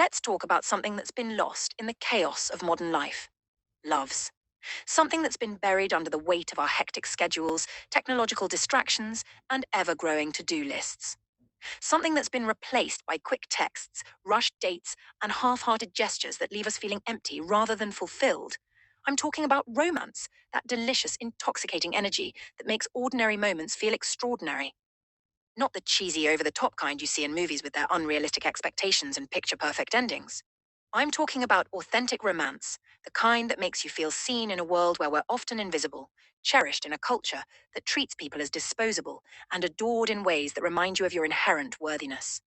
let's talk about something that's been lost in the chaos of modern life: loves. Something that's been buried under the weight of our hectic schedules, technological distractions, and ever growing to do lists. Something that's been replaced by quick texts, rushed dates, and half hearted gestures that leave us feeling empty rather than fulfilled. I'm talking about romance, that delicious, intoxicating energy that makes ordinary moments feel extraordinary. Not the cheesy, over the top kind you see in movies with their unrealistic expectations and picture perfect endings. I'm talking about authentic romance, the kind that makes you feel seen in a world where we're often invisible, cherished in a culture that treats people as disposable, and adored in ways that remind you of your inherent worthiness.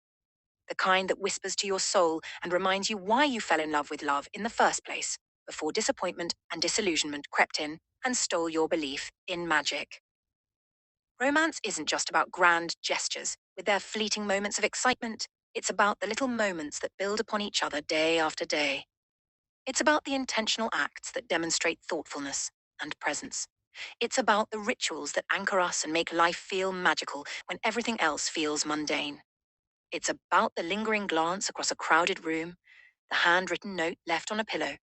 The kind that whispers to your soul and reminds you why you fell in love with love in the first place, before disappointment and disillusionment crept in and stole your belief in magic. Romance isn't just about grand gestures with their fleeting moments of excitement. It's about the little moments that build upon each other day after day. It's about the intentional acts that demonstrate thoughtfulness and presence. It's about the rituals that anchor us and make life feel magical when everything else feels mundane. It's about the lingering glance across a crowded room, the handwritten note left on a pillow,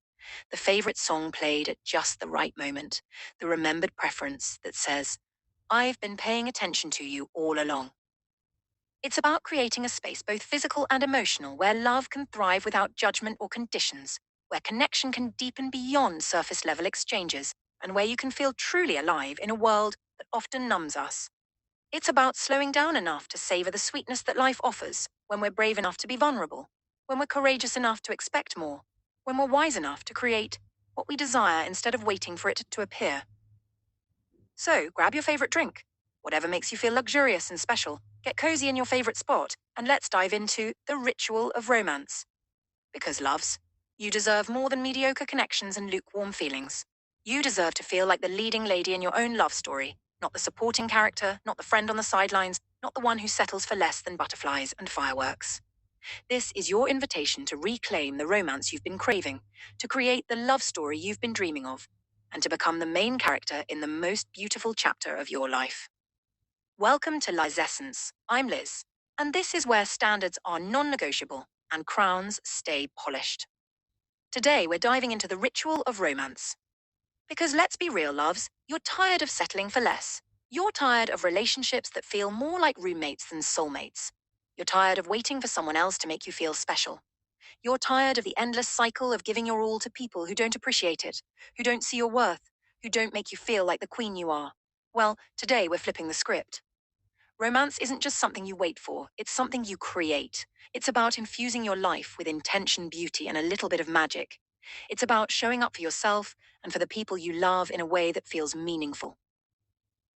the favorite song played at just the right moment, the remembered preference that says, "I've been paying attention to you all along." It's about creating a space, both physical and emotional, where love can thrive without judgment or conditions, where connection can deepen beyond surface level exchanges, and where you can feel truly alive in a world that often numbs us. It's about slowing down enough to savor the sweetness that life offers, when we're brave enough to be vulnerable, when we're courageous enough to expect more, when we're wise enough to create what we desire instead of waiting for it to appear. So grab your favorite drink, whatever makes you feel luxurious and special, get cozy in your favorite spot, and let's dive into the ritual of romance. Because, loves, you deserve more than mediocre connections and lukewarm feelings. You deserve to feel like the leading lady in your own love story, not the supporting character, not the friend on the sidelines, not the one who settles for less than butterflies and fireworks. This is your invitation to reclaim the romance you've been craving, to create the love story you've been dreaming of, and to become the main character in the most beautiful chapter of your life. Welcome to Lizessence. I'm Liz, and this is where standards are non-negotiable and crowns stay polished. Today, we're diving into the ritual of romance. Because let's be real, loves, you're tired of settling for less. You're tired of relationships that feel more like roommates than soulmates. You're tired of waiting for someone else to make you feel special. You're tired of the endless cycle of giving your all to people who don't appreciate it, who don't see your worth, who don't make you feel like the queen you are. Well, today we're flipping the script. Romance isn't just something you wait for, it's something you create. It's about infusing your life with intention, beauty, and a little bit of magic. It's about showing up for yourself and for the people you love in a way that feels meaningful.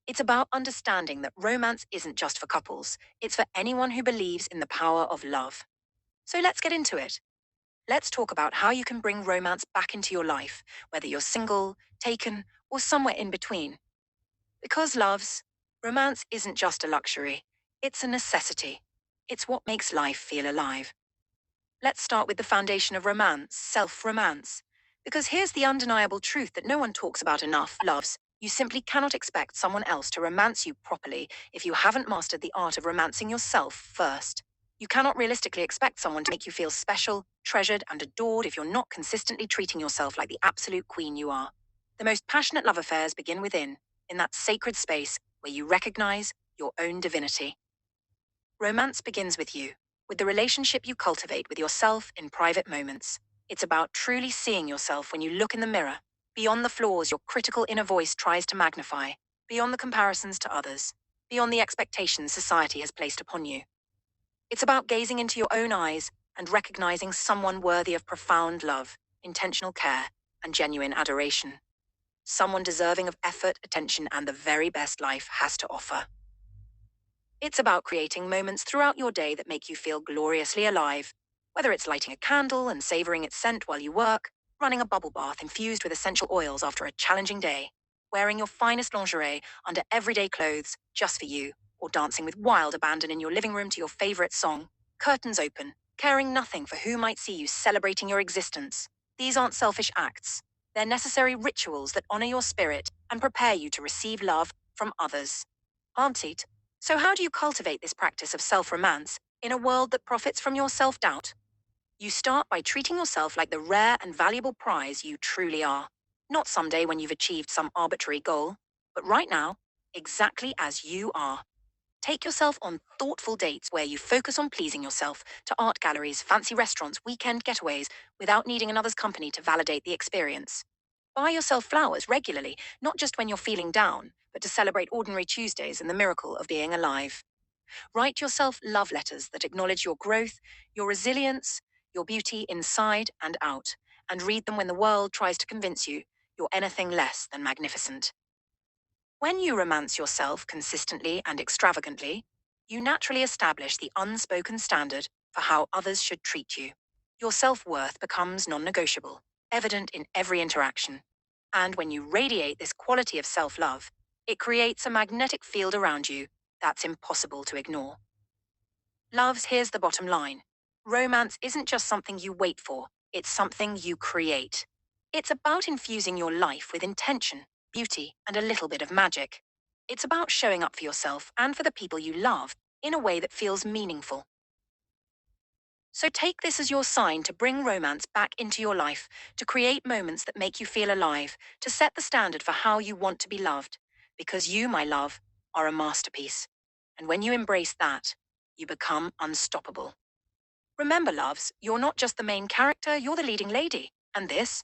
It's about understanding that romance isn't just for couples, it's for anyone who believes in the power of love. So let's get into it. Let's talk about how you can bring romance back into your life, whether you're single, taken, or somewhere in between. Because, loves, romance isn't just a luxury, it's a necessity. It's what makes life feel alive. Let's start with the foundation of romance, self-romance. Because here's the undeniable truth that no one talks about enough, loves. You simply cannot expect someone else to romance you properly if you haven't mastered the art of romancing yourself first. You cannot realistically expect someone to make you feel special, treasured, and adored if you're not consistently treating yourself like the absolute queen you are. The most passionate love affairs begin within, in that sacred space where you recognize your own divinity. Romance begins with you, with the relationship you cultivate with yourself in private moments. It's about truly seeing yourself when you look in the mirror, beyond the flaws your critical inner voice tries to magnify, beyond the comparisons to others, beyond the expectations society has placed upon you. It's about gazing into your own eyes and recognizing someone worthy of profound love, intentional care, and genuine adoration. Someone deserving of effort, attention, and the very best life has to offer. It's about creating moments throughout your day that make you feel gloriously alive, whether it's lighting a candle and savoring its scent while you work, running a bubble bath infused with essential oils after a challenging day, wearing your finest lingerie under everyday clothes just for you, or dancing with wild abandon in your living room to your favorite song, curtains open, caring nothing for who might see you celebrating your existence. These aren't selfish acts. They're necessary rituals that honor your spirit and prepare you to receive love from others. Auntie, so how do you cultivate this practice of self-romance in a world that profits from your self-doubt? You start by treating yourself like the rare and valuable prize you truly are. Not someday when you've achieved some arbitrary goal, but right now, exactly as you are. Take yourself on thoughtful dates where you focus on pleasing yourself, to art galleries, fancy restaurants, weekend getaways, without needing another's company to validate the experience. Buy yourself flowers regularly, not just when you're feeling down, but to celebrate ordinary Tuesdays and the miracle of being alive. Write yourself love letters that acknowledge your growth, your resilience, your beauty inside and out, and read them when the world tries to convince you you're anything less than magnificent. When you romance yourself consistently and extravagantly, you naturally establish the unspoken standard for how others should treat you. Your self-worth becomes non-negotiable, evident in every interaction. And when you radiate this quality of self-love, it creates a magnetic field around you that's impossible to ignore. Loves, here's the bottom line. Romance isn't just something you wait for, it's something you create. It's about infusing your life with intention, beauty, and a little bit of magic. It's about showing up for yourself and for the people you love in a way that feels meaningful. So take this as your sign to bring romance back into your life, to create moments that make you feel alive, to set the standard for how you want to be loved. Because you, my love, are a masterpiece. And when you embrace that, you become unstoppable. Remember, loves, you're not just the main character, you're the leading lady. And this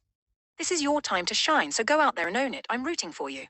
is your time to shine, so go out there and own it. I'm rooting for you.